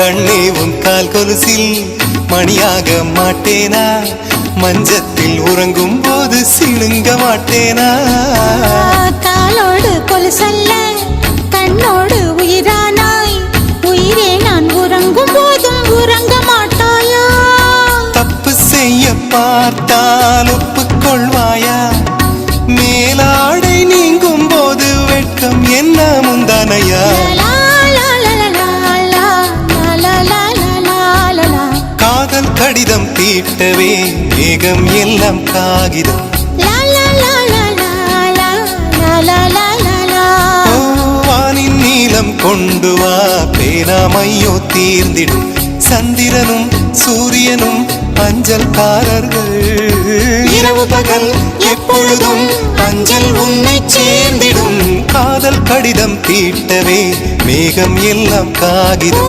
கண்ணே உன் கால் கொலுசில் மணியாக மாட்டேனா? மஞ்சத்தில் உறங்கும் போது சிணுங்க மாட்டேனா? காலோடு கொலுசல்ல கண்ணோடு உயிரானாய், உயிரே நான் உறங்கும் போதும் உறங்க மாட்டாயா? தப்பு செய்ய பார்த்தால் ஒப்புக்கொள்வாயா? மேலாடை நீங்கும் போது வெட்கம் என்ன முந்தானையா? காதல் கடிதம் தீட்டவே மேகம் எல்லாம் காகிதம். வானின் நீளம் கொண்டு வா பேராமையோ தீர்ந்திடும். சந்திரனும் சூரியனும் அஞ்சல்காரர்கள். இரவு பகல் எப்பொழுதும் அஞ்சல் உன்னை சேர்ந்திடும். காதல் கடிதம் தீட்டவே மேகம் எல்லாம் காகிதம்.